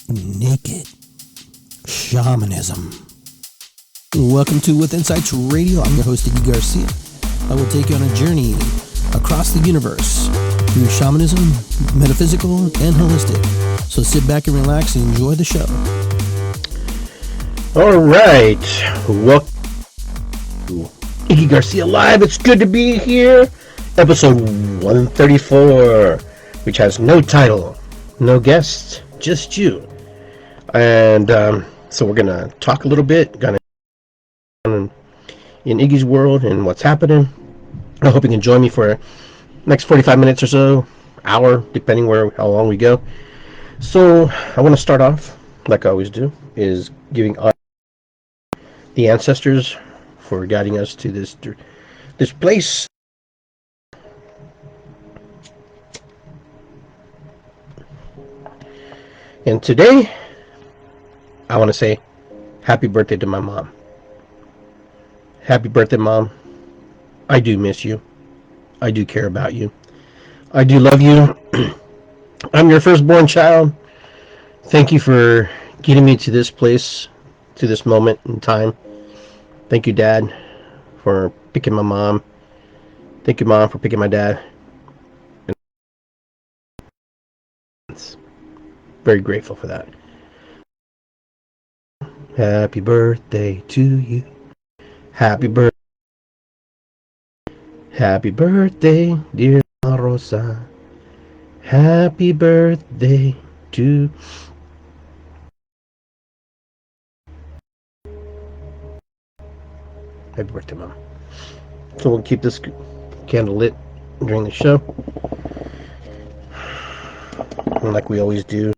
Naked Shamanism. Welcome to With Insights Radio. I'm your host, Iggy Garcia. I will take you on a journey across the universe through shamanism, metaphysical, and holistic. So sit back and relax and enjoy the show. All right. Welcome to Iggy Garcia Live. It's good to be here. Episode 134, which has no title, no guest, just you. And so we're going to talk a little bit in Iggy's world and what's happening. I hope you can join me for next 45 minutes or so, hour, depending how long we go. So I want to start off, like I always do, is giving the ancestors for guiding us to this place. And today, I want to say happy birthday to my mom. Happy birthday, Mom. I do miss you. I do care about you. I do love you. I'm your firstborn child. Thank you for getting me to this place, to this moment in time. Thank you, Dad, for picking my mom. Thank you, Mom, for picking my dad. Very grateful for that. Happy birthday to you. Happy birthday, dear Rosa. Happy birthday to Happy birthday, Mom. So we'll keep this candle lit during the show, and like we always do.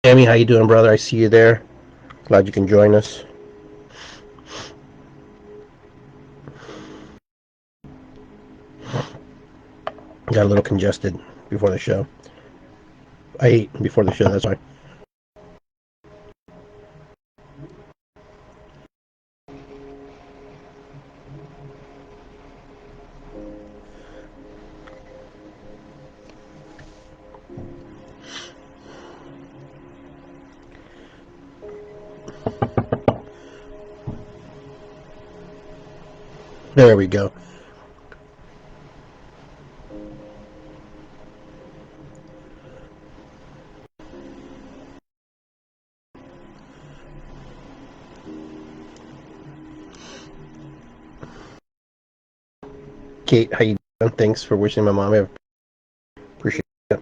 Sammy, how you doing, brother? I see you there. Glad you can join us. Got a little congested before the show. I ate before the show, that's why. There we go. Kate, how you doing? Thanks for wishing my mom. I appreciate it.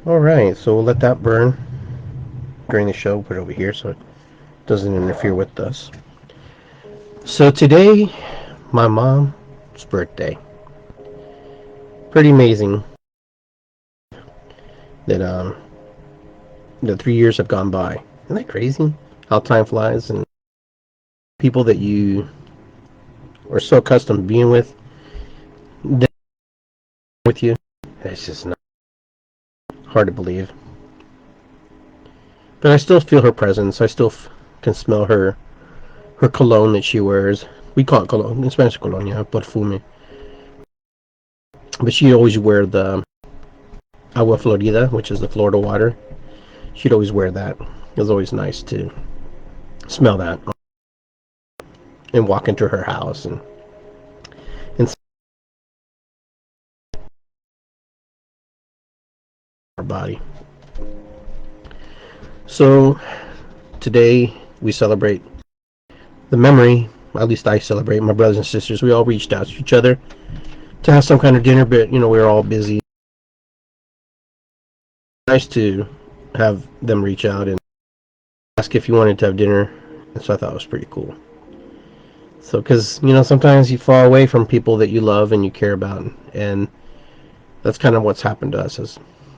Alright, so we'll let that burn during the show. Put it over here so it doesn't interfere with us. So today, my mom's birthday. Pretty amazing that the 3 years have gone by. Isn't that crazy? How time flies, and people that you are so accustomed to being with you. It's just not hard to believe. But I still feel her presence. I still can smell her cologne that she wears. We call it cologne. In Spanish, colonia, perfume. But she always wear the agua florida, which is the Florida water. She'd always wear that. It was always nice to smell that and walk into her house and her body. So today we celebrate the memory, at least I celebrate my brothers and sisters. We all reached out to each other to have some kind of dinner, but we were all busy. Nice to have them reach out and ask if you wanted to have dinner, and so I thought it was pretty cool. So, because sometimes you fall away from people that you love and you care about, and that's kind of what's happened to us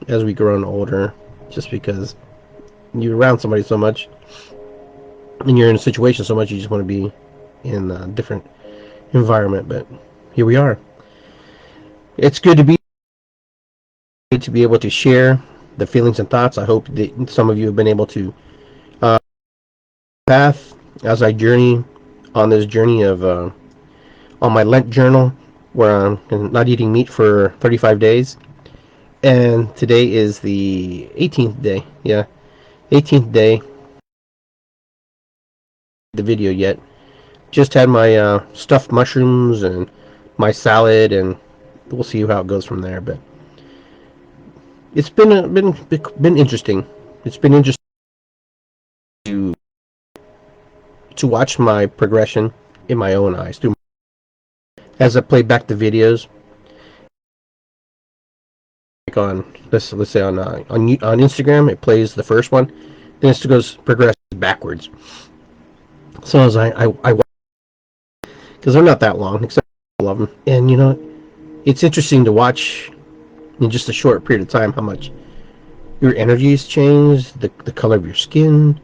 as we grown older. Just because you're around somebody so much, and you're in a situation so much, you just want to be in a different environment. But here we are. It's good to be able to share the feelings and thoughts. I hope that some of you have been able to path as I journey on this journey of on my Lent journal. where I'm not eating meat for 35 days. And today is the 18th day. Yeah, 18th day. The video yet. Just had my stuffed mushrooms and my salad, and we'll see how it goes from there. But it's been interesting. It's been interesting to watch my progression in my own eyes as I play back the videos. Like on let's say on Instagram, it plays the first one, then it goes progresses backwards. So as I because they're not that long, except all of them, and it's interesting to watch in just a short period of time how much your energy has changed, the color of your skin,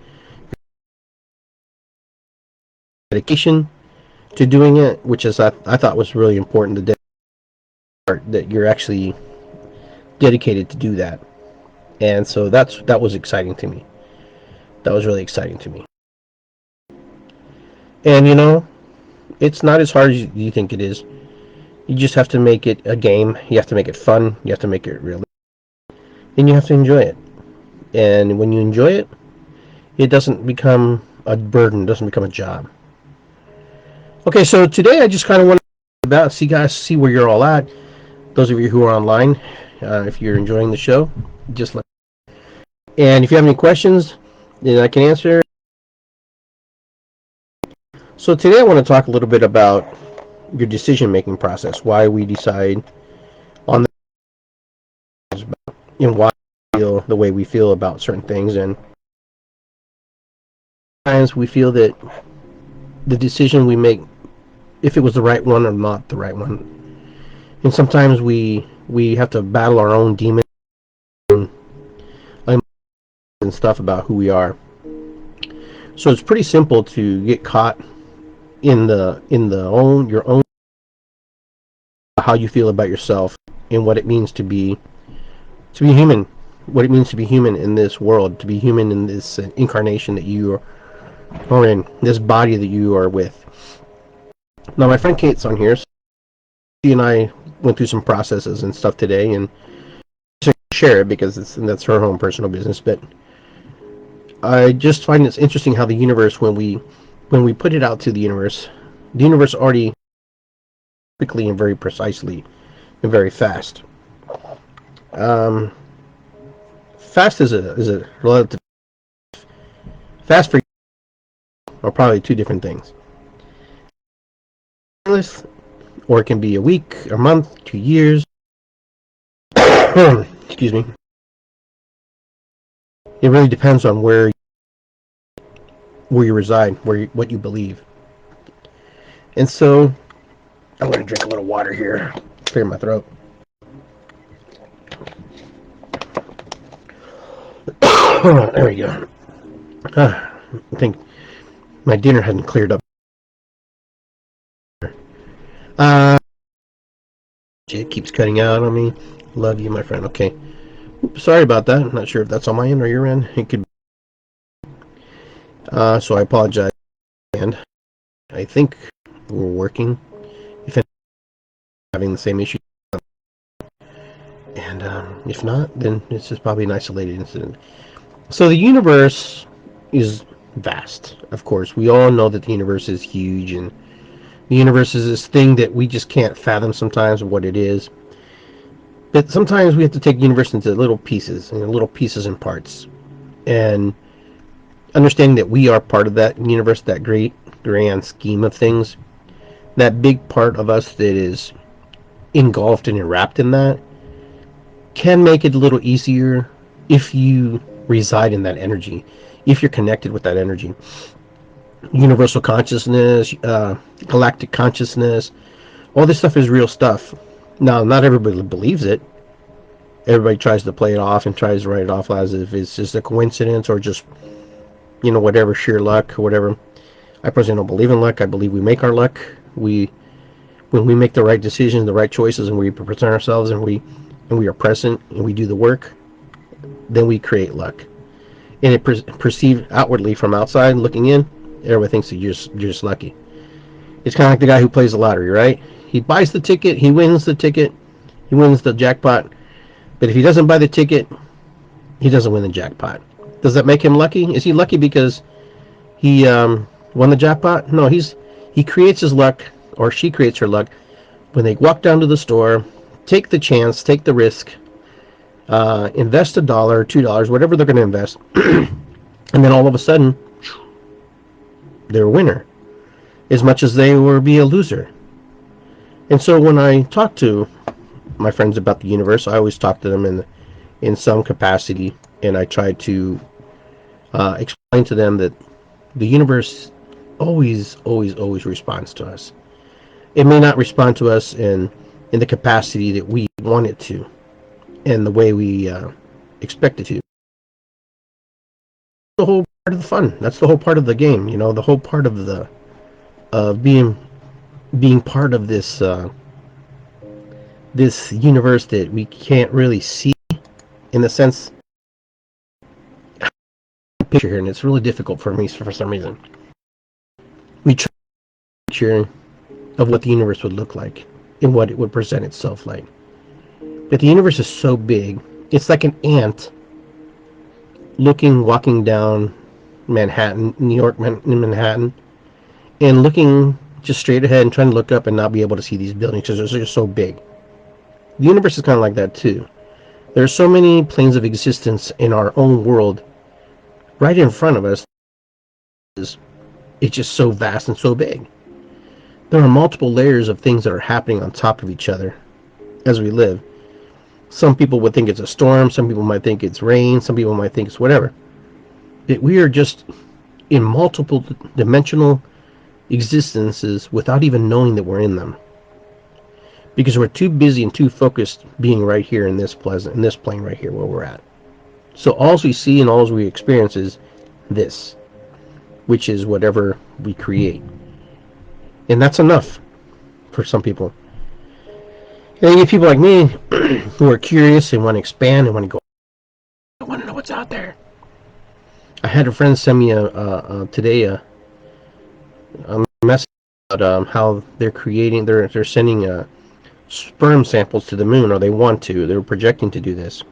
dedication to doing it, which is I thought was really important. The part that you're actually dedicated to do that, and so that was exciting to me. That was really exciting to me. And it's not as hard as you think it is. You just have to make it a game. You have to make it fun. You have to make it real. And you have to enjoy it. And when you enjoy it, it doesn't become a burden. It doesn't become a job. Okay, so today I just kind of want to see where you're all at. Those of you who are online, if you're enjoying the show, just let. And if you have any questions, then I can answer. So today I want to talk a little bit about your decision-making process, why we decide on the and why we feel the way we feel about certain things, and sometimes we feel that the decision we make, if it was the right one or not the right one, and sometimes we have to battle our own demons and stuff about who we are. So it's pretty simple to get caught in your own how you feel about yourself and what it means to be human, what it means to be human in this world, to be human in this incarnation that you are in, this body that you are with. Now my friend Kate's on here. So she and I went through some processes and stuff today, and share it because that's her own personal business. But I just find it's interesting how the universe, when we put it out to the universe already quickly and very precisely and very fast. Fast is a relative. Fast for you are probably two different things. Or it can be a week, a month, 2 years. Excuse me. It really depends on where you reside, what you believe. And so, I'm going to drink a little water here, clear my throat. There we go. I think my dinner hadn't cleared up. It keeps cutting out on me. Love you, my friend. Okay. Oops, sorry about that. I'm not sure if that's on my end or your end. It could. So I apologize. And I think we're working. If I'm having the same issue. And if not, then it's just probably an isolated incident. So the universe is vast. Of course, we all know that the universe is huge, and the universe is this thing that we just can't fathom sometimes what it is. But sometimes we have to take the universe into little pieces, and parts. And understanding that we are part of that universe, that great grand scheme of things, that big part of us that is engulfed and wrapped in that, can make it a little easier if you reside in that energy, if you're connected with that energy. Universal consciousness, galactic consciousness, all this stuff is real stuff. Now, not everybody believes it. Everybody tries to play it off and tries to write it off as if it's just a coincidence or just, whatever, sheer luck or whatever. I personally don't believe in luck. I believe we make our luck. When we make the right decisions, the right choices, and we present ourselves, and we are present, and we do the work, then we create luck. And it perceived outwardly from outside looking in, everybody thinks that you're just lucky. It's kind of like the guy who plays the lottery, right? he buys the ticket, he wins the ticket, he wins the jackpot. But if he doesn't buy the ticket, he doesn't win the jackpot. Does that make him lucky? Is he lucky because he won the jackpot? No, he creates his luck, or she creates her luck, when they walk down to the store, take the chance, take the risk, invest $1, $2, whatever they're going to invest, and then all of a sudden, they're a winner, as much as they would be a loser. And so when I talk to my friends about the universe, I always talk to them in some capacity, and I try to explain to them that the universe always responds to us. It may not respond to us in the capacity that we want it to, and the way we expect it to. The whole part of the fun. That's the whole part of the game. You know, the whole part of the being part of this this universe that we can't really see, in the sense picture here, and it's really difficult for me for some reason. We try a picture of what the universe would look like and what it would present itself like. But the universe is so big, it's like an ant walking down Manhattan, New York, Manhattan, and looking just straight ahead and trying to look up and not be able to see these buildings because they're so big. The universe is kind of like that too. There are so many planes of existence in our own world right in front of us. It's just so vast and so big. There are multiple layers of things that are happening on top of each other as we live. Some people would think it's a storm, some people might think it's rain, some people might think it's whatever. We are just in multiple dimensional existences without even knowing that we're in them. Because we're too busy and too focused being right here in this plane right here where we're at. So all we see and all we experience is this, which is whatever we create. And that's enough for some people. And then you get people like me who are curious and want to expand and want to go, I want to know what's out there. I had a friend send me today a message about how they're sending sperm samples to the moon, or they want to. They're projecting to do this.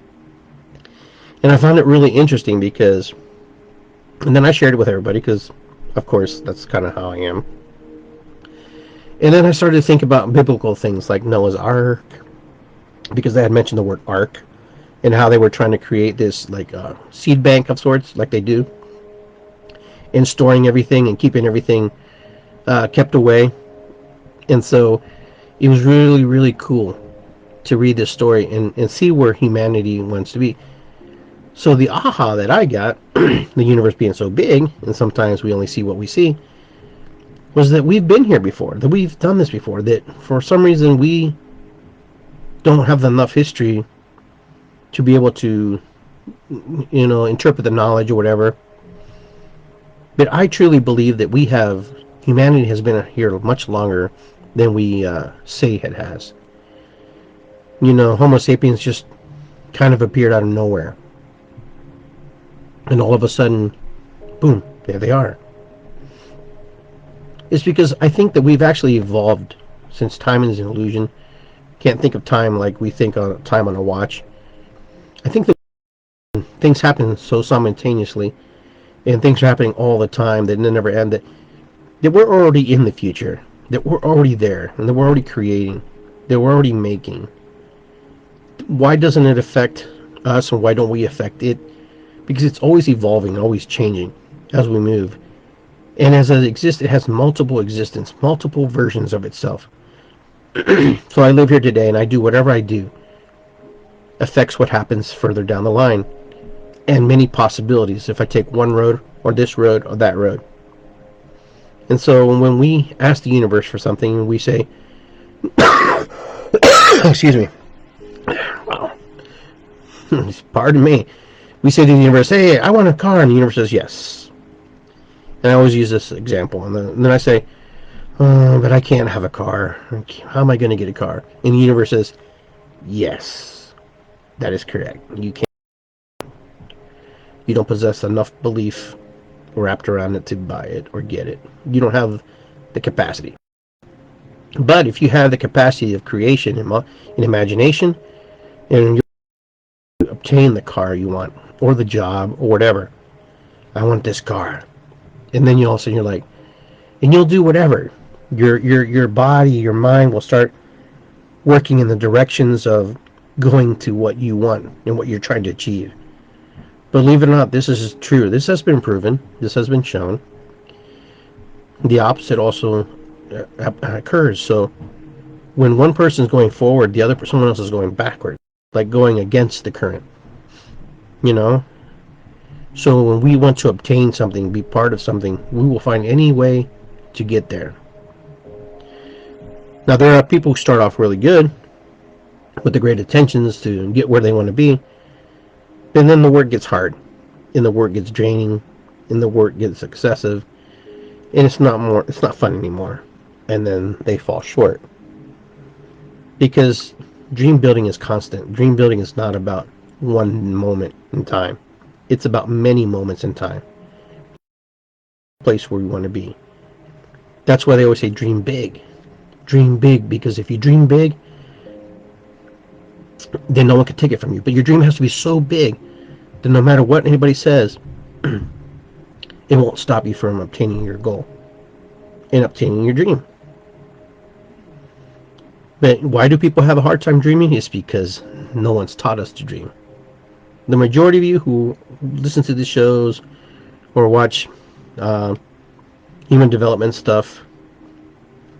And I found it really interesting because, and then I shared it with everybody because, of course, that's kind of how I am. And then I started to think about biblical things like Noah's Ark, because they had mentioned the word ark, and how they were trying to create this like seed bank of sorts, like they do, and storing everything and keeping everything kept away. And so it was really, really cool to read this story and see where humanity wants to be. So the aha that I got, the universe being so big, and sometimes we only see what we see, was that we've been here before, that we've done this before, that for some reason we don't have enough history to be able to, interpret the knowledge or whatever. But I truly believe that humanity has been here much longer than we say it has. Homo sapiens just kind of appeared out of nowhere. And all of a sudden, boom, there they are. It's because I think that we've actually evolved, since time is an illusion. Can't think of time like we think of time on a watch. I think that things happen so simultaneously, and things are happening all the time that they never end, that we're already in the future, that we're already there, and that we're already creating, that we're already making. Why doesn't it affect us, and why don't we affect it? Because it's always evolving, always changing as we move. And as it exists, it has multiple existence, multiple versions of itself. So I live here today, and I do whatever I do affects what happens further down the line, and many possibilities if I take one road or this road or that road. And so when we ask the universe for something, we say, excuse me, wow, pardon me, we say to the universe, hey, I want a car, and the universe says yes. And I always use this example, and then I say, but I can't have a car. How am I going to get a car? And the universe says, yes, that is correct. You can't. You don't possess enough belief wrapped around it to buy it or get it. You don't have the capacity. But if you have the capacity of creation and imagination, and you obtain the car you want, or the job, or whatever, I want this car, and then you all of a sudden you're like, and you'll do whatever. Your body, your mind will start working in the directions of going to what you want and what you're trying to achieve. Believe it or not, this is true. This has been proven. This has been shown. The opposite also occurs. So when one person is going forward, someone else is going backward, like going against the current. You know. So when we want to obtain something, be part of something, we will find any way to get there. Now there are people who start off really good with the great intentions to get where they want to be, and then the work gets hard, and the work gets draining, and the work gets excessive, and it's not fun anymore, and then they fall short. Because dream building is constant. Dream building is not about one moment in time. It's about many moments in time. Place where we want to be. That's why they always say dream big. Dream big, because if you dream big, then no one can take it from you. But your dream has to be so big that no matter what anybody says, it won't stop you from obtaining your goal and obtaining your dream. But why do people have a hard time dreaming? It's because no one's taught us to dream. The majority of you who listen to these shows or watch human development stuff,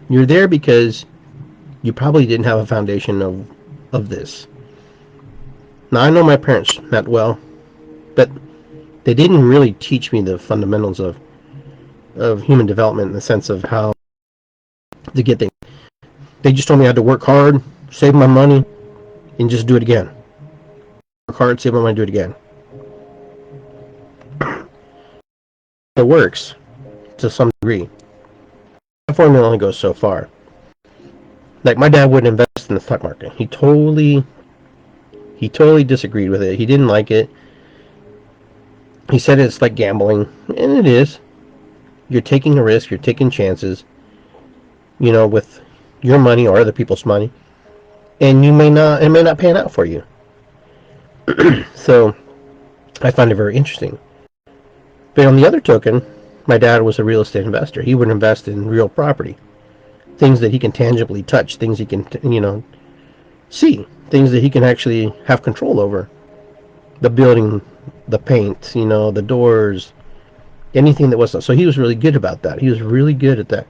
you're there because you probably didn't have a foundation of this. Now, I know my parents meant well, but they didn't really teach me the fundamentals of human development in the sense of how to get things. They just told me I had to work hard, save my money, and just do it again. Work hard, save my money, do it again. It works to some degree. That formula only goes so far. Like, my dad wouldn't invest in the stock market. He totally disagreed with it. He didn't like it. He said it's like gambling, and it is. You're taking a risk, you're taking chances, with your money or other people's money, and it may not pan out for you. So I find it very interesting. But on the other token, my dad was a real estate investor. He would invest in real property, things that he can tangibly touch, things he can see, things that he can actually have control over. The building, the paint, the doors, anything that wasn't. So he was really good about that. He was really good at that.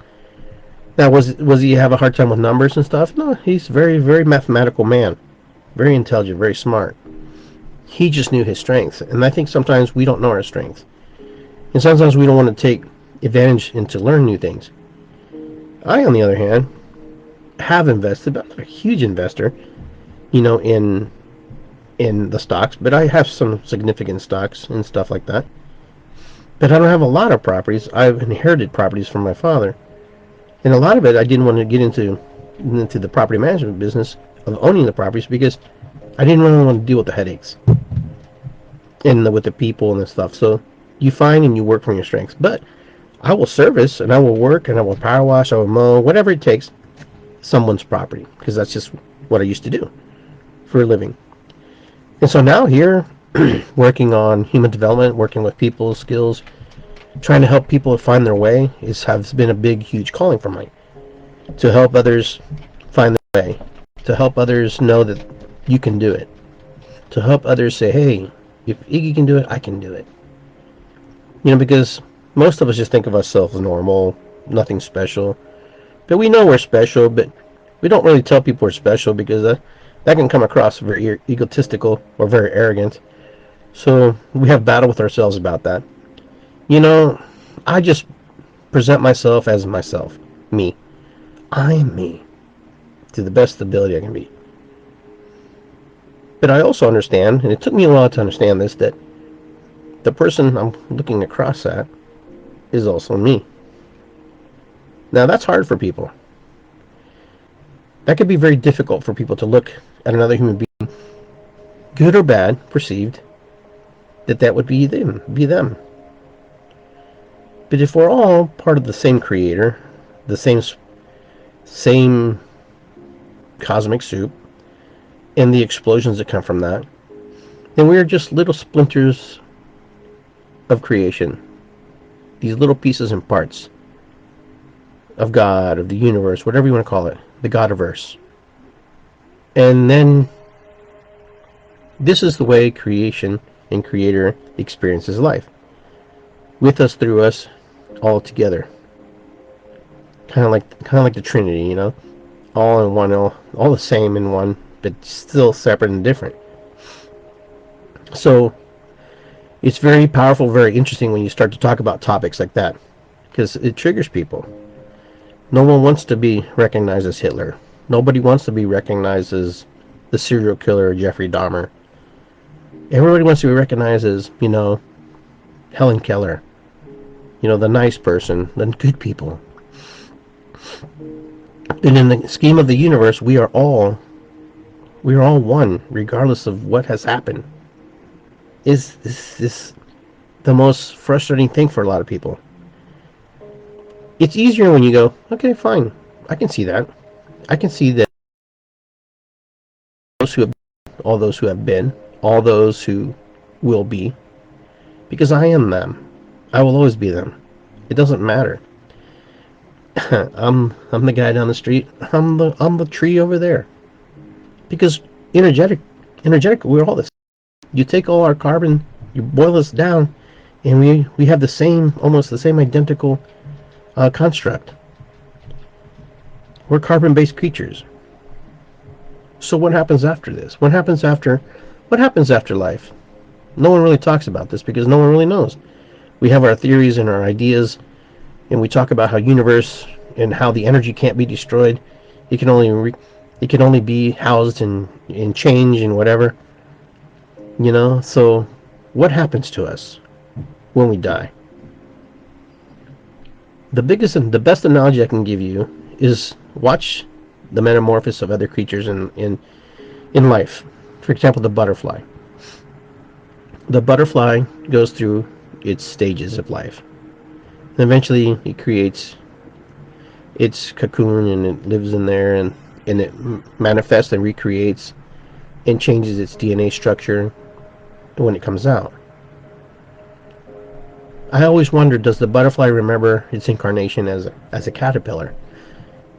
Now, was he have a hard time with numbers and stuff? No, he's a very, very mathematical man. Very intelligent, very smart. He just knew his strengths. And I think sometimes we don't know our strengths. And sometimes we don't want to take advantage and to learn new things. I, on the other hand, have invested, but I'm not a huge investor, in the stocks. But I have some significant stocks and stuff like that. But I don't have a lot of properties. I've inherited properties from my father. And a lot of it, I didn't want to get into the property management business of owning the properties because I didn't really want to deal with the headaches and with the people and the stuff. So you find and you work from your strengths. But I will service and I will work and I will power wash, I will mow, whatever it takes, someone's property, because that's just what I used to do for a living. And so now here, working on human development, working with people, skills, trying to help people find their way has been a big, huge calling for mine. To help others find their way. To help others know that you can do it. To help others say, hey, if Iggy can do it, I can do it. Because most of us just think of ourselves as normal, nothing special. But we know we're special, but we don't really tell people we're special because that can come across very egotistical or very arrogant. So we have battle with ourselves about that. I just present myself as myself. Me. I am me. To the best ability I can be. But I also understand, and it took me a while to understand this, that the person I'm looking across at is also me. Now that's hard for people. That could be very difficult for people to look at another human being, good or bad, perceived, that would be them. But if we're all part of the same creator, the same same cosmic soup and the explosions that come from that. And we are just little splinters of creation, these little pieces and parts of God, of the universe, whatever you want to call it, the Godiverse. And then this is the way creation and creator experiences life. With us, through us, all together. Kind of like the Trinity, you know? All in one, all the same in one, but still separate and different. So it's very powerful, very interesting when you start to talk about topics like that, because it triggers people. No one wants to be recognized as Hitler. Nobody wants to be recognized as the serial killer Jeffrey Dahmer. Everybody wants to be recognized as, Helen Keller. The nice person, the good people. And in the scheme of the universe, we are all one, regardless of what has happened. Is the most frustrating thing for a lot of people? It's easier when you go, okay, fine, I can see that. I can see that all those who have been, all those who will be, because I am them. I will always be them. It doesn't matter. I'm the guy down the street. I'm the tree over there. Because energetic, we're all this. You take all our carbon, you boil us down, and we have the same, almost the same identical construct. We're carbon-based creatures. So what happens after this? What happens after life? No one really talks about this because no one really knows. We have our theories and our ideas, and we talk about how universe and how the energy can't be destroyed. It can only be housed in change and whatever. So what happens to us when we die? The biggest and the best analogy I can give you is watch the metamorphosis of other creatures in life. For example, the butterfly. The butterfly goes through its stages of life. And eventually it creates its cocoon and it lives in there and it manifests and recreates and changes its DNA structure when it comes out. I always wondered, does the butterfly remember its incarnation as a caterpillar?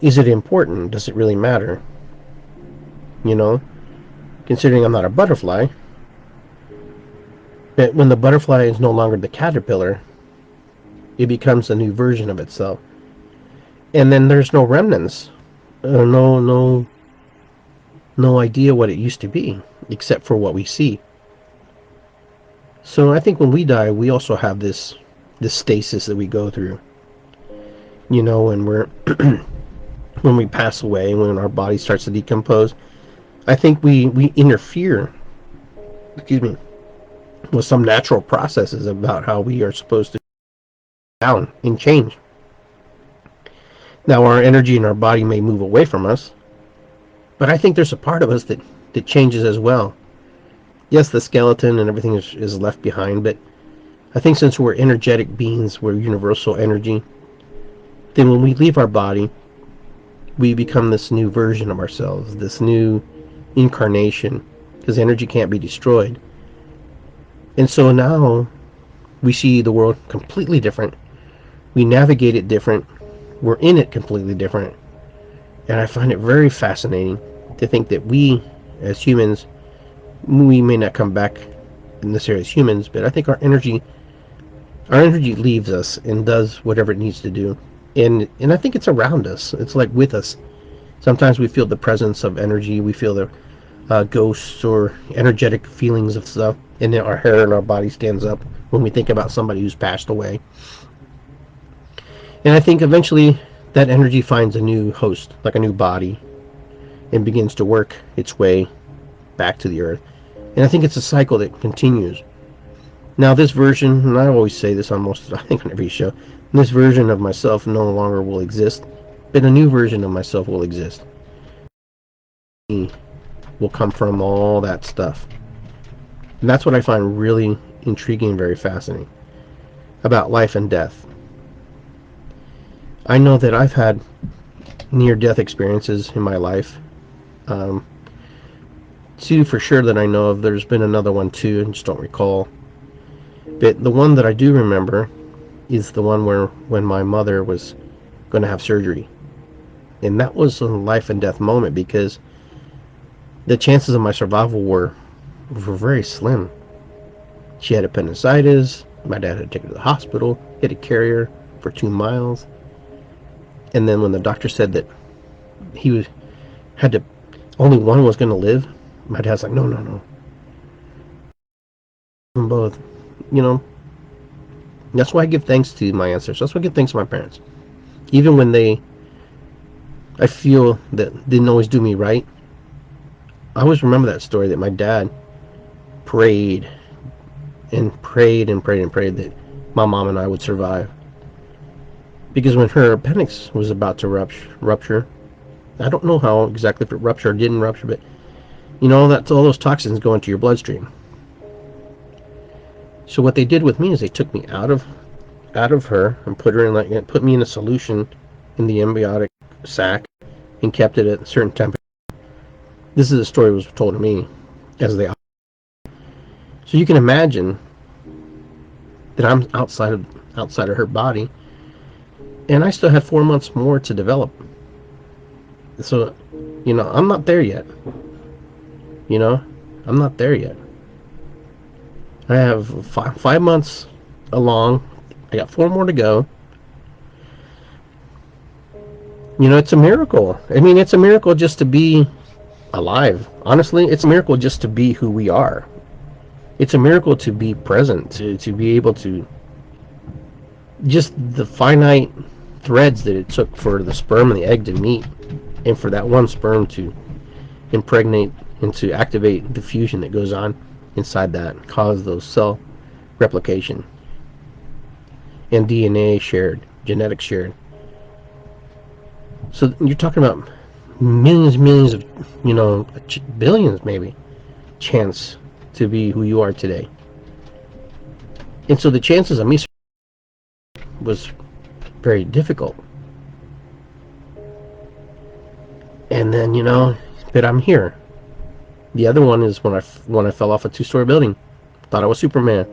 Is it important? Does it really matter? Considering I'm not a butterfly, but when the butterfly is no longer the caterpillar, it becomes a new version of itself. And then there's no remnants, no idea what it used to be, except for what we see. So I think when we die, we also have this stasis that we go through. When we're when we pass away, when our body starts to decompose, I think we interfere, with some natural processes about how we are supposed to down and change. Now our energy in our body may move away from us, but I think there's a part of us that changes as well. Yes, the skeleton and everything is left behind, but I think since we're energetic beings, we're universal energy, then when we leave our body, we become this new version of ourselves, this new incarnation, because energy can't be destroyed. And so now we see the world completely different. We navigate it different. We're in it completely different. And I find it very fascinating to think that we, as humans, we may not come back necessarily as humans, but I think our energy leaves us and does whatever it needs to do. And I think it's around us. It's like with us. Sometimes we feel the presence of energy. We feel the ghosts or energetic feelings of stuff. And then our hair and our body stands up when we think about somebody who's passed away. And I think eventually that energy finds a new host, like a new body, and begins to work its way back to the earth. And I think it's a cycle that continues. Now this version, and I always say this on every show, this version of myself no longer will exist, but a new version of myself will exist. Will come from all that stuff. And that's what I find really intriguing and very fascinating about life and death. I know that I've had near-death experiences in my life. Two for sure that I know of. There's been another one too, I just don't recall. But the one that I do remember is the one where when my mother was going to have surgery. And that was a life and death moment, because the chances of my survival were very slim. She had appendicitis. My dad had to take her to the hospital. He had to carry her for 2 miles. And then when the doctor said that only one was going to live, my dad's like, no. Both. You know, that's why I give thanks to my ancestors. That's why I give thanks to my parents. Even when I feel that didn't always do me right, I always remember that story that my dad prayed that my mom and I would survive. Because when her appendix was about to rupture, I don't know how exactly, if it ruptured or didn't rupture, but that's all those toxins go into your bloodstream. So what they did with me is they took me out of her and put me in a solution in the amniotic sac and kept it at a certain temperature. This is a story that was told to me as they. So you can imagine that I'm outside of her body, and I still had 4 months more to develop. So, I'm not there yet. I'm not there yet. I have 5 months along. I got 4 more to go. It's a miracle. I mean, it's a miracle just to be alive. Honestly, it's a miracle just to be who we are. It's a miracle to be present, to be able to, just the finite threads that it took for the sperm and the egg to meet, and for that one sperm to impregnate and to activate the fusion that goes on inside that, cause those cell replication and DNA shared, genetics shared. So you're talking about millions of, billions maybe, chance to be who you are today. And so the chances of me was very difficult. And then, but I'm here. The other one is when I fell off a 2-story building. Thought I was Superman.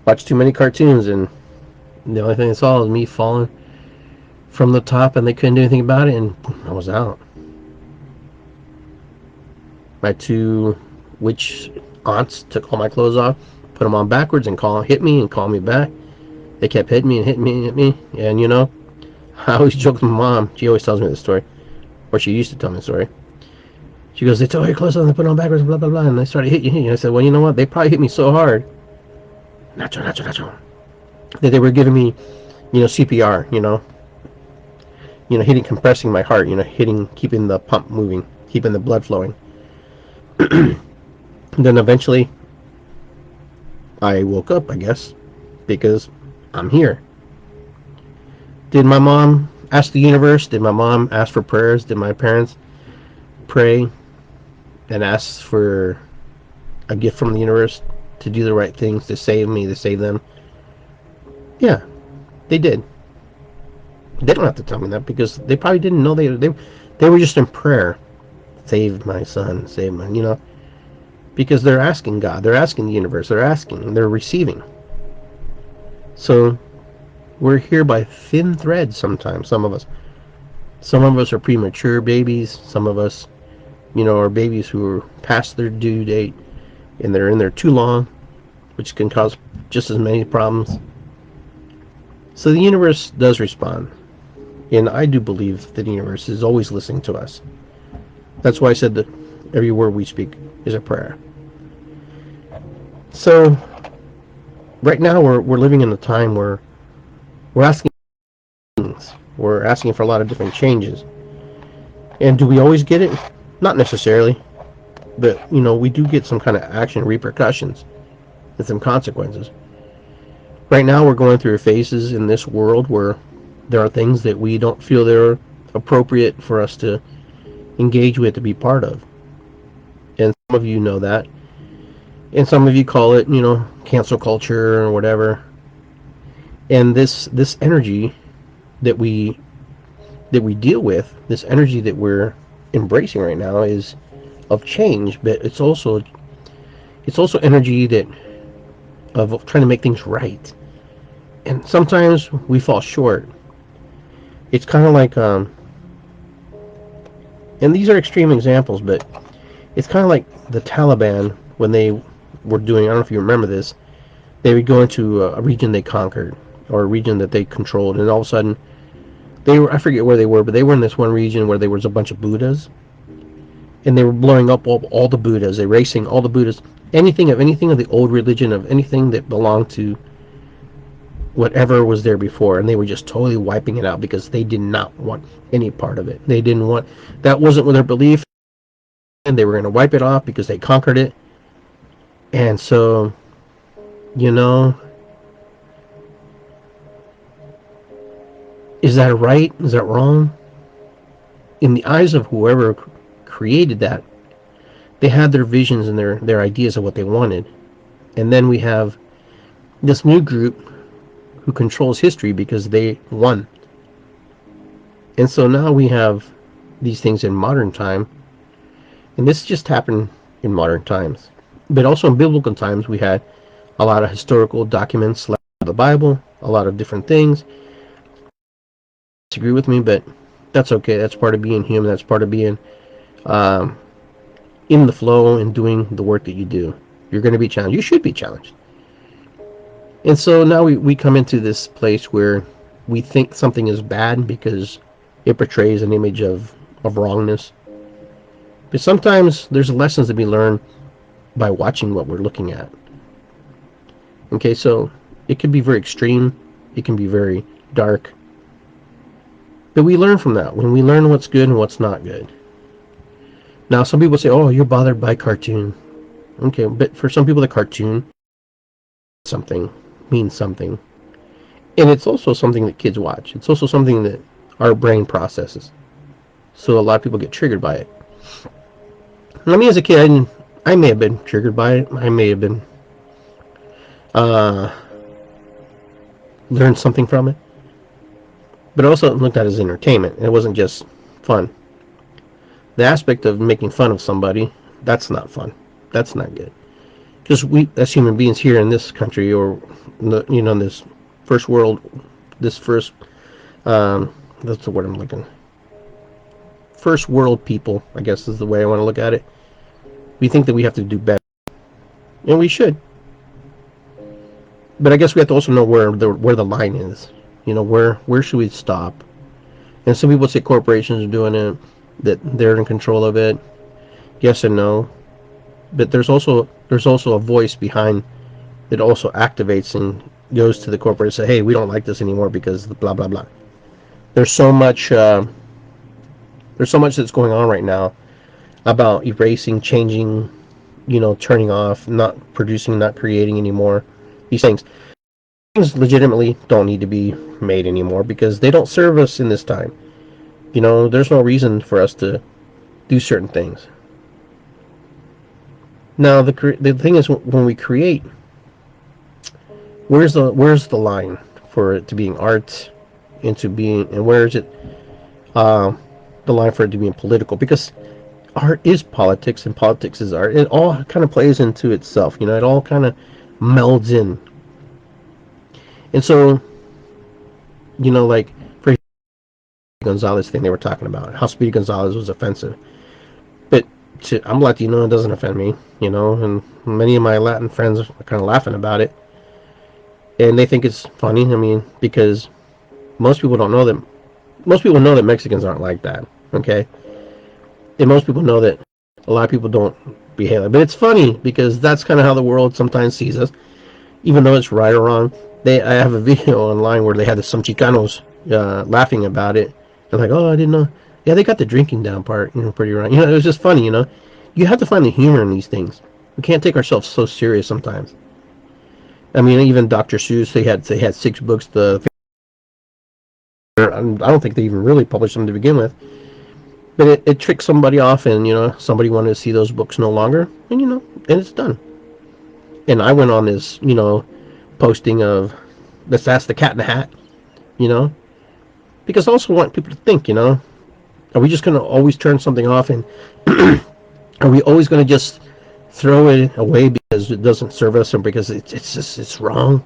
Watched too many cartoons, and the only thing I saw was me falling from the top, and they couldn't do anything about it, and boom, I was out. My 2 witch aunts took all my clothes off, put them on backwards, and hit me and called me back. They kept hitting me and hitting me, and I always joke with my mom. She always tells me this story, or she used to tell me the story. She goes, they took all your clothes off and they put them on backwards, blah blah blah, and they started hitting you. I said, well, you know what? They probably hit me so hard, nacho, that they were giving me, CPR, hitting, compressing my heart, hitting, keeping the pump moving, keeping the blood flowing. Then eventually I woke up, I guess, because I'm here. Did my mom ask the universe? Did my mom ask for prayers? Did my parents pray and ask for a gift from the universe to do the right things, to save me, to save them? Yeah, they did. They don't have to tell me that, because they probably didn't know. They were just in prayer. Save my son, save my, because they're asking God, they're asking the universe, they're receiving. So we're here by thin threads sometimes, some of us are premature babies, some of us, are babies who are past their due date and they're in there too long, which can cause just as many problems. So the universe does respond, and I do believe that the universe is always listening to us. That's why I said that every word we speak is a prayer. So right now we're living in a time where we're asking things. We're asking for a lot of different changes. And do we always get it? Not necessarily. But, we do get some kind of action, repercussions, and some consequences. Right now we're going through phases in this world where there are things that we don't feel they're appropriate for us to engage with, to be part of. And some of you know that. And some of you call it, cancel culture or whatever. And this energy that that we deal with, this energy that we're embracing right now, is of change, but it's also energy that of trying to make things right. And sometimes we fall short. It's kind of like and these are extreme examples, but it's kind of like the Taliban when they were doing, I don't know if you remember this, they would go into a region they conquered or a region that they controlled, and all of a sudden they were, I forget where they were, but they were in this one region where there was a bunch of Buddhas, and they were blowing up all the Buddhas, erasing all the Buddhas, anything of the old religion, of anything that belonged to whatever was there before, and they were just totally wiping it out because they did not want any part of it. They didn't want, that wasn't their belief, and they were going to wipe it off because they conquered it. And so, you know, is that right? Is that wrong? In the eyes of whoever created that, they had their visions and their ideas of what they wanted. And then we have this new group who controls history because they won. And so now we have these things in modern time, and this just happened in modern times. But also in biblical times, we had a lot of historical documents like the Bible, a lot of different things. Disagree with me, but that's okay. That's part of being human. That's part of being in the flow and doing the work that you do. You're going to be challenged. You should be challenged. And so now we come into this place where we think something is bad because it portrays an image of wrongness. But sometimes there's lessons to be learned by watching what we're looking at. Okay, so it can be very extreme. It can be very dark. But we learn from that when we learn what's good and what's not good. Now, some people say, oh, you're bothered by cartoon. Okay, but for some people, the cartoon means something. And it's also something that kids watch. It's also something that our brain processes. So a lot of people get triggered by it. Now, me as a kid, I may have been triggered by it. I may have been learned something from it. But I also looked at it as entertainment. It wasn't just fun. The aspect of making fun of somebody, that's not fun. That's not good. Because we, as human beings here in this country, or this first world, that's the word I'm looking. First world people, I guess is the way I want to look at it. We think that we have to do better, and we should. But I guess we have to also know where the line is. Where should we stop? And some people say corporations are doing it, that they're in control of it. Yes and no. But there's also a voice behind that also activates and goes to the corporate and say, hey, we don't like this anymore because blah blah blah. There's so much that's going on right now about erasing, changing, turning off, not producing, not creating anymore. These things legitimately don't need to be made anymore because they don't serve us in this time. There's no reason for us to do certain things. Now, the thing is, when we create, where's the line for it to being art, and where is it the line for it to being political? Because art is politics and politics is art. It all kind of plays into itself. It all kind of melds in. And so, like for Gonzalez thing they were talking about, how Speedy Gonzalez was offensive. But I'm Latino, it doesn't offend me, and many of my Latin friends are kind of laughing about it. And they think it's funny, because most people know that Mexicans aren't like that, okay? And most people know that a lot of people don't behave like that. But it's funny because that's kind of how the world sometimes sees us, even though it's right or wrong. I have a video online where they had some Chicanos laughing about it. They're like, oh, I didn't know. Yeah, they got the drinking down part, pretty right. It was just funny, You have to find the humor in these things. We can't take ourselves so serious sometimes. Even Dr. Seuss, they had 6 books. I don't think they even really published them to begin with. But it tricked somebody off, and somebody wanted to see those books no longer, and it's done. And I went on this, posting of let's ask the cat in the hat, Because I also want people to think, are we just going to always turn something off, and are we always going to just throw it away because it doesn't serve us, or because it's wrong?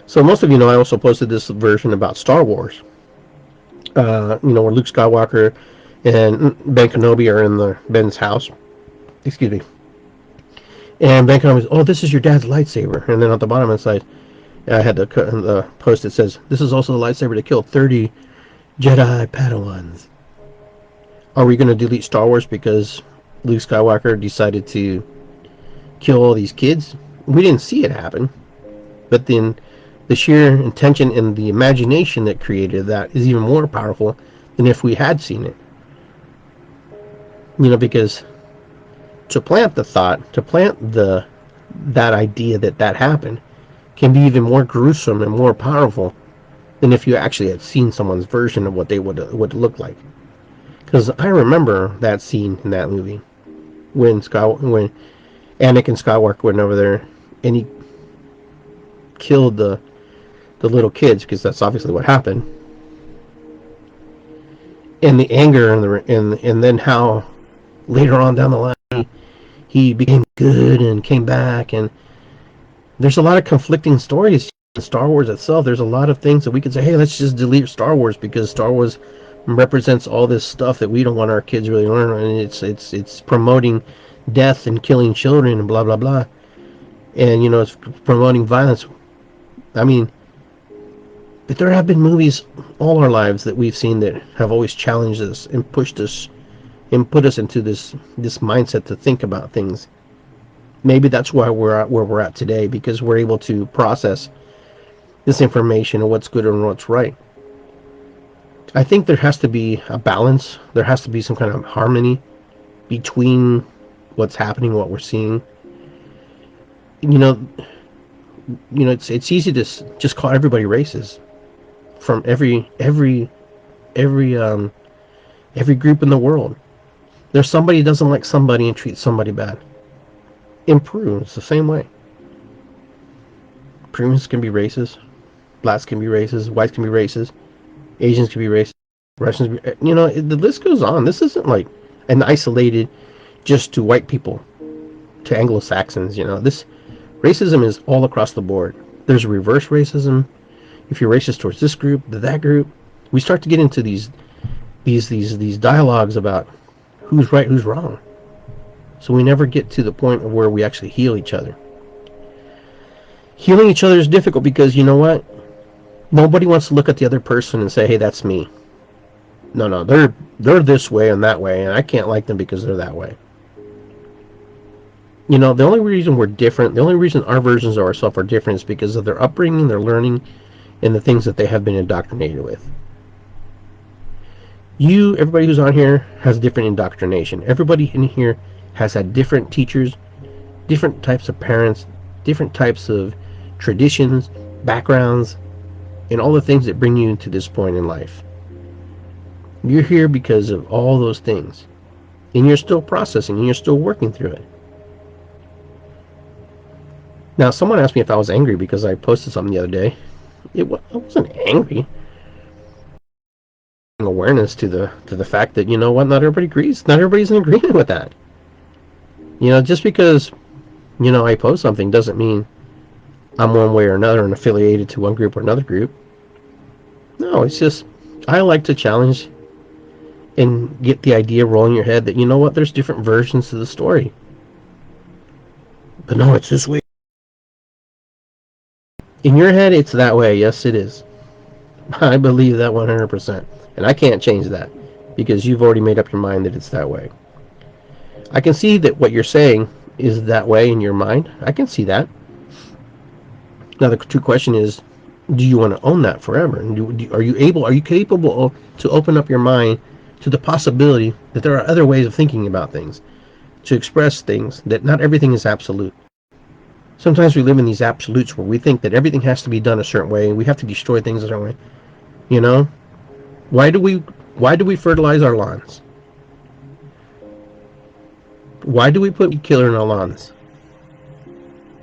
So most of you know I also posted this version about Star Wars, where Luke Skywalker and Ben Kenobi are in Ben's house. Excuse me. And Ben Kenobi says, "Oh, this is your dad's lightsaber." And then at the bottom it says, I had the post that says, "This is also the lightsaber that killed 30 Jedi Padawans." Are we going to delete Star Wars because Luke Skywalker decided to kill all these kids? We didn't see it happen, but then the sheer intention and the imagination that created that is even more powerful than if we had seen it. Because to plant the thought, to plant that idea that happened, can be even more gruesome and more powerful than if you actually had seen someone's version of what they would look like. Because I remember that scene in that movie when Anakin Skywalker went over there and he killed the little kids, because that's obviously what happened. And the anger and then how later on down the line he became good and came back, and there's a lot of conflicting stories in Star Wars itself. There's a lot of things that we could say, hey, let's just delete Star Wars because Star Wars represents all this stuff that we don't want our kids really learn, and it's promoting death and killing children and blah blah blah, and it's promoting violence. I mean, but there have been movies all our lives that we've seen that have always challenged us and pushed us and put us into this mindset to think about things. Maybe that's why we're at where we're at today, because we're able to process this information and what's good and what's right. I think there has to be a balance. There has to be some kind of harmony between what's happening, what we're seeing. It's easy to just call everybody racist from every group in the world. There's somebody who doesn't like somebody and treats somebody bad. In Peru, it's the same way. Peruvians can be racist. Blacks can be racist. Whites can be racist. Asians can be racist. Russians, the list goes on. This isn't like an isolated just to white people, to Anglo-Saxons. This racism is all across the board. There's reverse racism. If you're racist towards this group, that group, we start to get into these dialogues about who's right, who's wrong. So we never get to the point of where we actually heal each other. Healing each other is difficult because you know what? Nobody wants to look at the other person and say, hey, that's me. No, they're this way and that way, and I can't like them because they're that way. The only reason we're different, the only reason our versions of ourselves are different is because of their upbringing, their learning, and the things that they have been indoctrinated with. Everybody who's on here has different indoctrination. Everybody in here has had different teachers, different types of parents, different types of traditions, backgrounds, and all the things that bring you to this point in life. You're here because of all those things, and you're still processing, and you're still working through it. Now, someone asked me if I was angry because I posted something the other day. I wasn't angry. Awareness to the fact that, not everybody agrees. Not everybody's in agreement with that. Just because, I post something doesn't mean I'm one way or another and affiliated to one group or another group. No, it's just, I like to challenge and get the idea rolling in your head that, there's different versions to the story. But no, it's this way. In your head, it's that way. Yes, it is. I believe that 100%. And I can't change that because you've already made up your mind that it's that way. I can see that what you're saying is that way in your mind. I can see that. Now, the true question is, do you want to own that forever? And are you capable to open up your mind to the possibility that there are other ways of thinking about things, to express things, that not everything is absolute? Sometimes we live in these absolutes where we think that everything has to be done a certain way and we have to destroy things a certain way. Why do we fertilize our lawns? Why do we put weed killer in our lawns?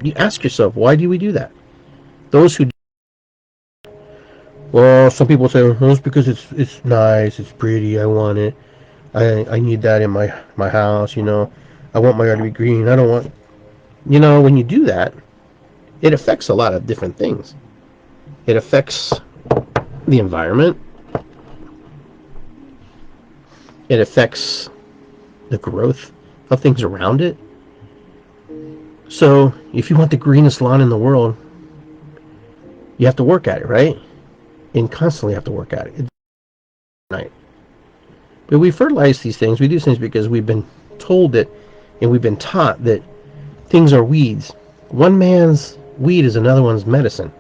You ask yourself, why do we do that? Those who Well, some people say, well, it's because it's nice, it's pretty, I want it. I need that in my house, you know. I want my yard to be green. I don't want, you know, when you do that, it affects a lot of different things. It affects the environment. It affects the growth of things around it. So, if you want the greenest lawn in the world, you have to work at it, right? And constantly have to work at it. It's night. But we fertilize these things. We do things because we've been told it, and we've been taught that things are weeds. One man's weed is another one's medicine.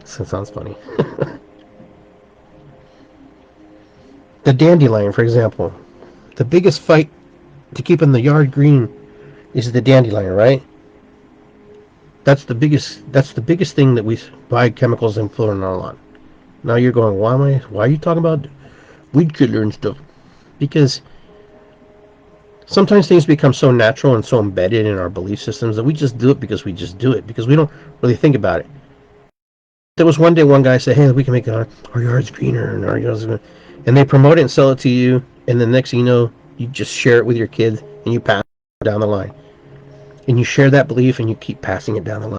That sounds funny. The dandelion, for example. The biggest fight to keeping the yard green is the dandelion, right? That's the biggest thing that we buy chemicals and put on our lawn. Now you're going, why are you talking about weed killer and stuff? Because sometimes things become so natural and so embedded in our belief systems that we just do it because we just do it, because we don't really think about it. There was one day one guy said, hey, we can make our yard's greener and our yard's greener. And they promote it and sell it to you, and the next thing you know, you just share it with your kids and you pass it down the line. And you share that belief and you keep passing it down the line.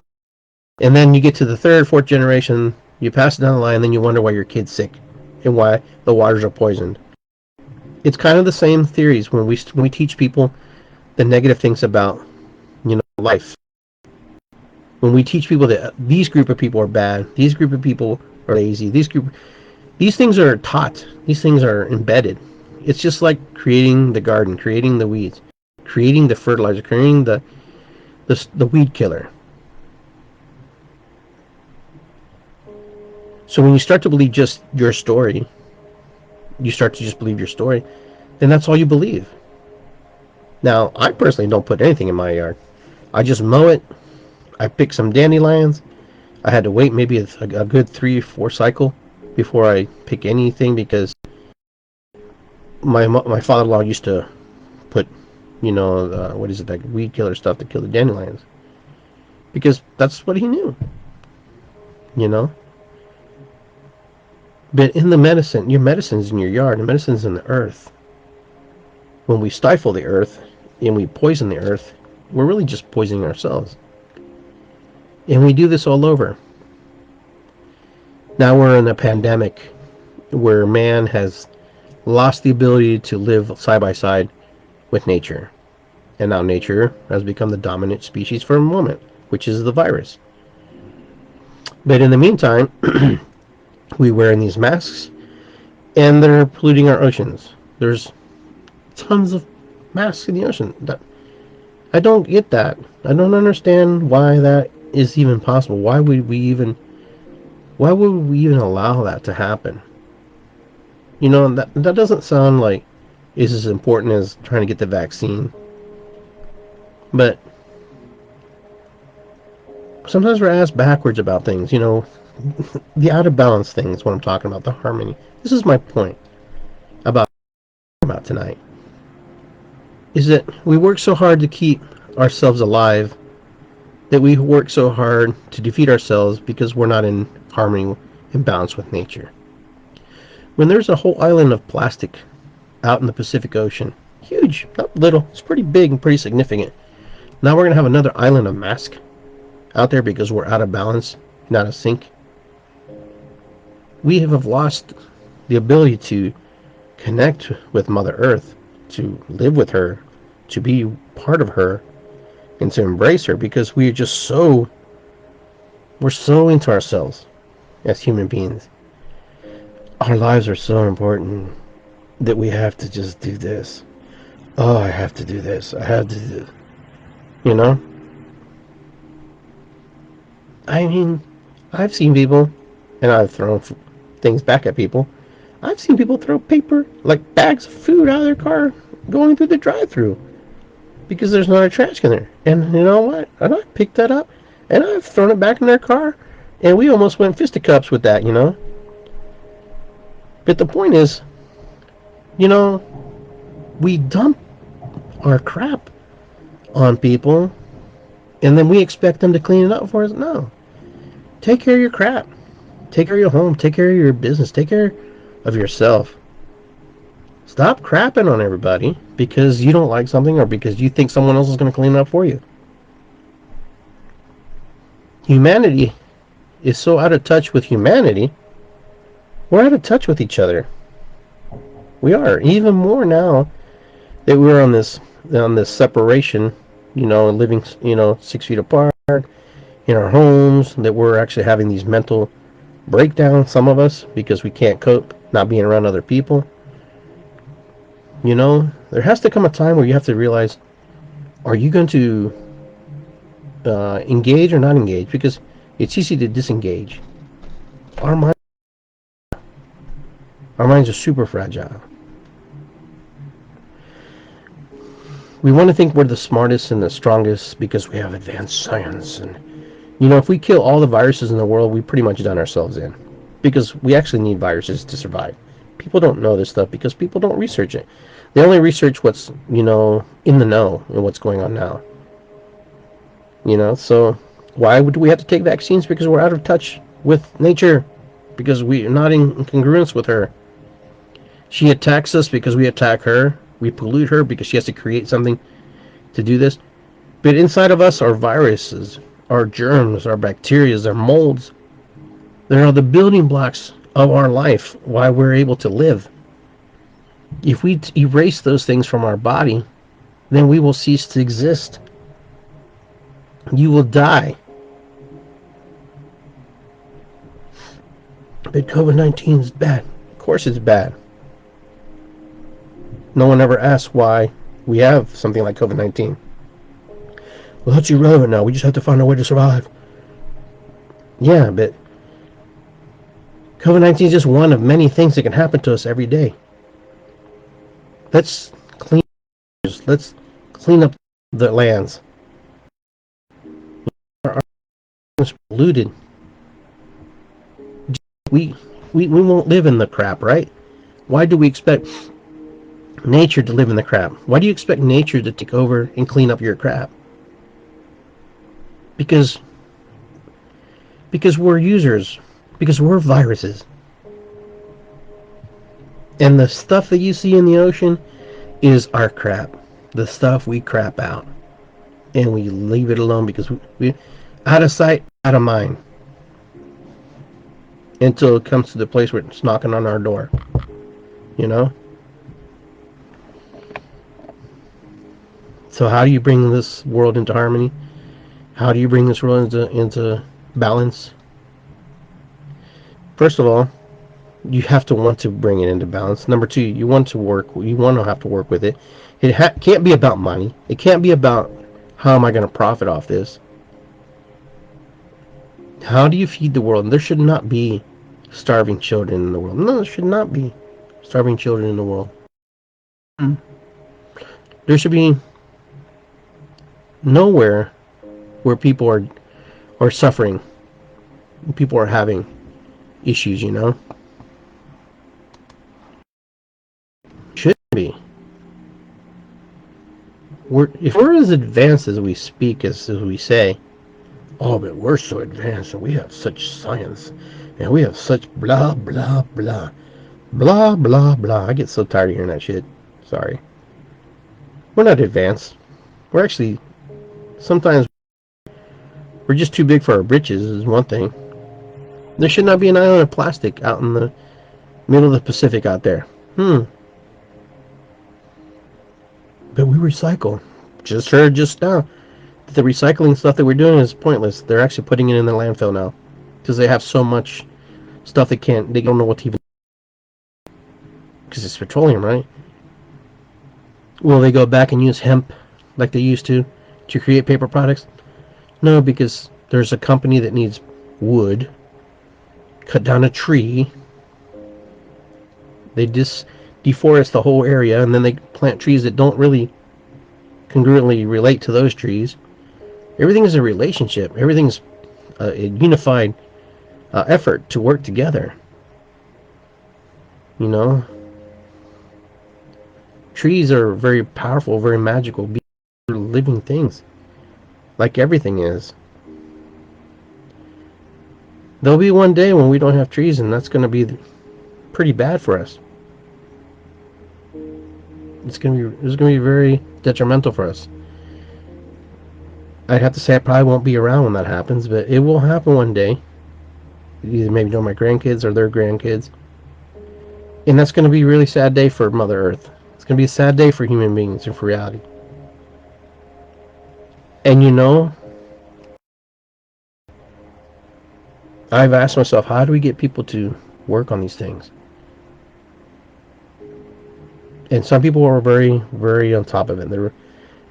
And then you get to the third, fourth generation, you pass it down the line, and then you wonder why your kid's sick and why the waters are poisoned. It's kind of the same theories when we teach people the negative things about, you know, life. When we teach people that these group of people are bad, these group of people are lazy, these things are taught, these things are embedded. It's just like creating the garden, creating the weeds, creating the fertilizer, creating the weed killer. So when you start to believe just your story, you start to just believe your story, then that's all you believe. Now, I personally don't put anything in my yard. I just mow it. I pick some dandelions. I had to wait maybe a good 3 or 4 cycle before I pick anything, because my father-in-law used to put, you know, what is it, like weed killer stuff to kill the dandelions, because that's what he knew, you know. But in the medicine, your medicine's in your yard, the medicine's in the earth. When we stifle the earth and we poison the earth, we're really just poisoning ourselves. And we do this all over. Now we're in a pandemic where man has lost the ability to live side by side with nature. And now nature has become the dominant species for a moment, which is the virus. But in the meantime, we wear these masks, and they're polluting our oceans. There's tons of masks in the ocean. I don't get that. I don't understand why that is even possible. Why would we even allow that to happen? You know, that doesn't sound like it's as important as trying to get the vaccine. But sometimes we're asked backwards about things, you know. The out of balance thing is what I'm talking about, the harmony. This is my point about tonight. Is that we work so hard to keep ourselves alive, that we work so hard to defeat ourselves because we're not in harmony and balance with nature. When there's a whole island of plastic out in the Pacific Ocean, huge, not little, it's pretty big and pretty significant. Now we're going to have another island of mask out there because we're out of balance, not of sync. We have lost the ability to connect with Mother Earth, to live with her, to be part of her, and to embrace her, because we're so into ourselves as human beings. Our lives are so important that we have to just do this. Oh, I have to do this. I have to do this. You know? I mean, I've seen people, and I've thrown things back at people. I've seen people throw paper, like bags of food, out of their car going through the drive-thru because there's not a trash can there. And you know what? And I picked that up, and I've thrown it back in their car, and we almost went fisticuffs with that, you know? But the point is, you know, we dump our crap on people, and then we expect them to clean it up for us. No. Take care of your crap. Take care of your home. Take care of your business. Take care of yourself. Stop crapping on everybody because you don't like something or because you think someone else is going to clean it up for you. Humanity is so out of touch with humanity. We're out of touch with each other. We are even more now that we're on this separation. Living 6 feet apart in our homes. That we're actually having these mental breakdowns. Some of us because we can't cope not being around other people. There has to come a time where you have to realize: are you going to engage or not engage? Because it's easy to disengage. Our mind. Our minds are super fragile. We want to think we're the smartest and the strongest because we have advanced science. And, if we kill all the viruses in the world, we've pretty much done ourselves in. Because we actually need viruses to survive. People don't know this stuff because people don't research it. They only research what's, in the know and what's going on now. So why would we have to take vaccines? Because we're out of touch with nature. Because we're not in congruence with her. She attacks us because we attack her. We pollute her because she has to create something to do this. But inside of us are viruses, our germs, our bacteria, our molds. They are the building blocks of our life, why we're able to live. If we erase those things from our body, then we will cease to exist. You will die. But COVID-19 is bad. Of course it's bad. No one ever asks why we have something like COVID-19. Well, that's irrelevant now. We just have to find a way to survive. Yeah, but COVID-19 is just one of many things that can happen to us every day. Let's clean up the lands. Our is polluted. We won't live in the crap, right? Why do we expect nature to live in the crap? Why do you expect nature to take over and clean up your crap? Because we're users. Because we're viruses. And the stuff that you see in the ocean is our crap. The stuff we crap out. And we leave it alone because we out of sight, out of mind. Until it comes to the place where it's knocking on our door. So how do you bring this world into harmony? How do you bring this world into balance? First of all, you have to want to bring it into balance. Number two, you want to have to work with it. It can't be about money. It can't be about how am I going to profit off this. How do you feed the world? There should not be starving children in the world. No, there should not be starving children in the world. There should be nowhere where people are suffering. People are having issues, Should be. If we're as advanced as we speak, as we say, oh, but we're so advanced and we have such science and we have such blah, blah, blah. Blah, blah, blah. I get so tired of hearing that shit. Sorry. We're not advanced. We're actually, sometimes, we're just too big for our britches, is one thing. There should not be an island of plastic out in the middle of the Pacific out there. But we recycle. Just heard just now that the recycling stuff that we're doing is pointless. They're actually putting it in the landfill now. Because they have so much stuff they don't know what to even... Because it's petroleum, right? Will they go back and use hemp like they used to create paper products? No, because there's a company that needs wood, cut down a tree, they just deforest the whole area, and then they plant trees that don't really congruently relate to those trees. Everything is a relationship. Everything's a unified effort to work together. Trees are very powerful, very magical, living things, like everything is. there'll be one day when we don't have trees, and that's going to be pretty bad for us. It's going to be very detrimental for us. I'd have to say I probably won't be around when that happens, but it will happen one day. Either maybe to my grandkids or their grandkids. And that's going to be a really sad day for Mother Earth. It's going to be a sad day for human beings and for reality. And I've asked myself, how do we get people to work on these things? And some people are very, very on top of it. And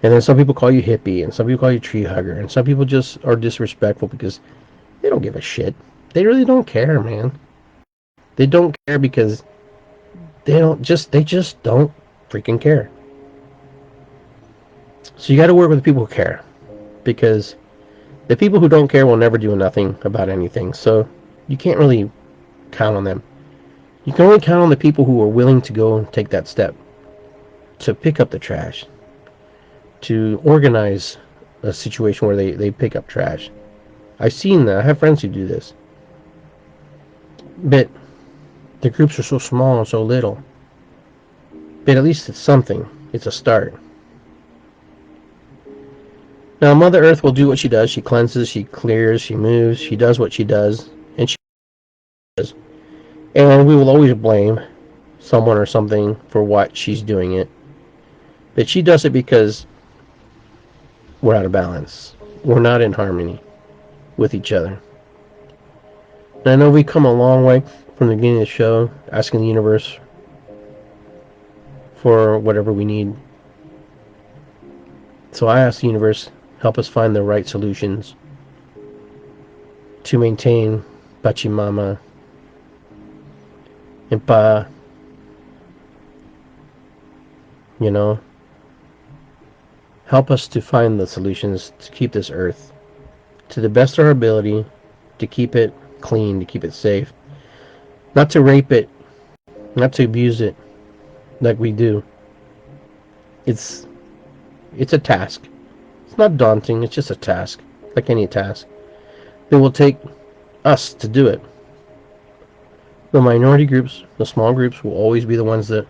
then some people call you hippie, and some people call you tree hugger, and some people just are disrespectful because they don't give a shit. They really don't care, man. They don't care because they just don't freaking care. So you got to work with the people who care, because the people who don't care will never do nothing about anything. So you can't really count on them. You can only count on the people who are willing to go and take that step to pick up the trash, to organize a situation where they pick up trash. I've seen that. I have friends who do this. But the groups are so small and so little. But at least it's something. It's a start. Now, Mother Earth will do what she does. She cleanses, she clears, she moves, she does what she does, and she does. And we will always blame someone or something for what she's doing it. But she does it because we're out of balance. We're not in harmony with each other. And I know we come a long way from the beginning of the show, asking the universe for whatever we need. So I ask the universe, help us find the right solutions to maintain Pachamama and Pa, help us to find the solutions to keep this earth to the best of our ability, to keep it clean, to keep it safe, not to rape it, not to abuse it like we do. It's a task. It's not daunting, it's just a task, like any task. It will take us to do it. The minority groups, the small groups, will always be the ones that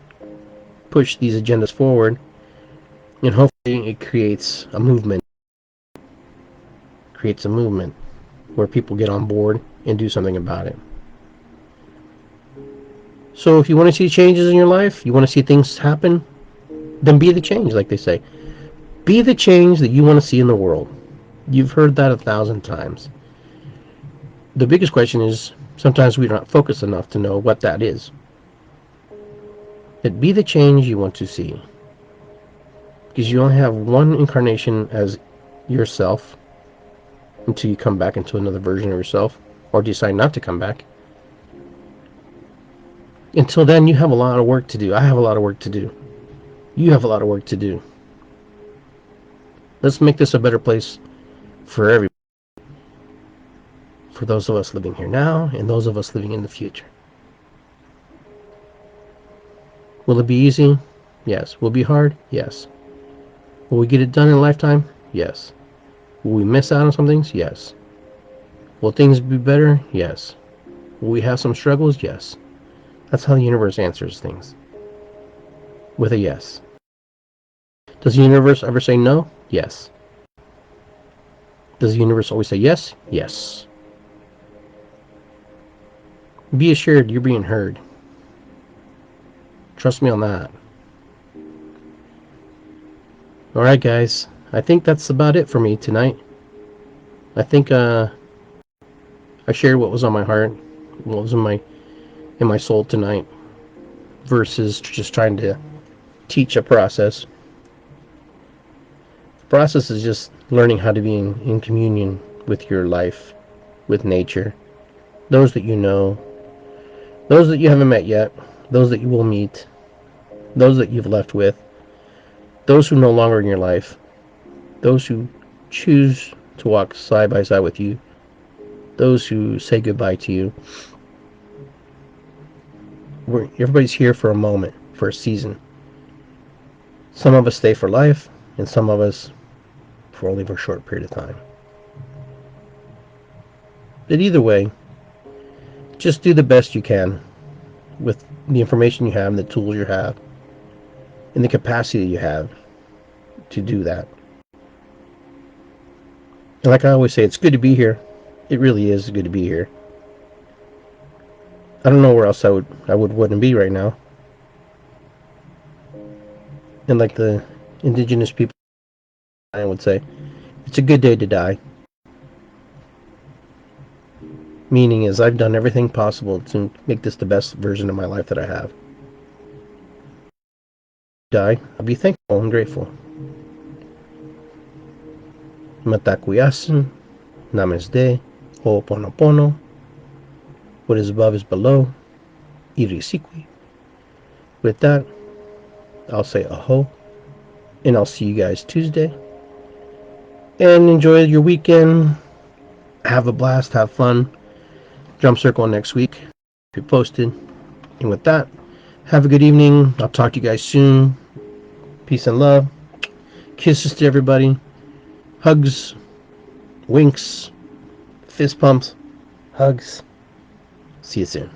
push these agendas forward, and hopefully it creates a movement. Where people get on board and do something about it. So if you want to see changes in your life, you want to see things happen, then be the change, like they say. Be the change that you want to see in the world. You've heard that 1,000 times. The biggest question is, sometimes we're not focused enough to know what that is. But be the change you want to see. Because you only have one incarnation as yourself until you come back into another version of yourself, or decide not to come back. Until then, you have a lot of work to do. I have a lot of work to do. You have a lot of work to do. Let's make this a better place for everybody. For those of us living here now, and those of us living in the future. Will it be easy? Yes. Will it be hard? Yes. Will we get it done in a lifetime? Yes. Will we miss out on some things? Yes. Will things be better? Yes. Will we have some struggles? Yes. That's how the universe answers things. With a yes. Does the universe ever say no? Yes. Does the universe always say yes? Yes. Be assured you're being heard. Trust me on that. Alright guys, I think that's about it for me tonight. I think I shared what was on my heart, what was in my soul tonight, versus just trying to teach a process. The process is just learning how to be in communion with your life, with nature, those that you know, those that you haven't met yet, those that you will meet, those that you've left with, those who are no longer in your life, those who choose to walk side by side with you, those who say goodbye to you. Everybody's here for a moment, for a season. Some of us stay for life, and some of us for only for a short period of time. But either way, just do the best you can with the information you have, and the tools you have, and the capacity you have to do that. And like I always say, it's good to be here. It really is good to be here. I don't know where else I wouldn't be right now. And like the indigenous people I would say, it's a good day to die. Meaning is I've done everything possible to make this the best version of my life that I have. Die, I'll be thankful and grateful. Matakuyasin, Namaste, Ho'oponopono. What is above is below. Irisikwi. With that, I'll say aho, and I'll see you guys Tuesday. And enjoy your weekend. Have a blast, have fun. Drum circle next week. Be posted. And with that, have a good evening. I'll talk to you guys soon. Peace and love. Kisses to everybody. Hugs. Winks. Fist pumps. Hugs. See you soon.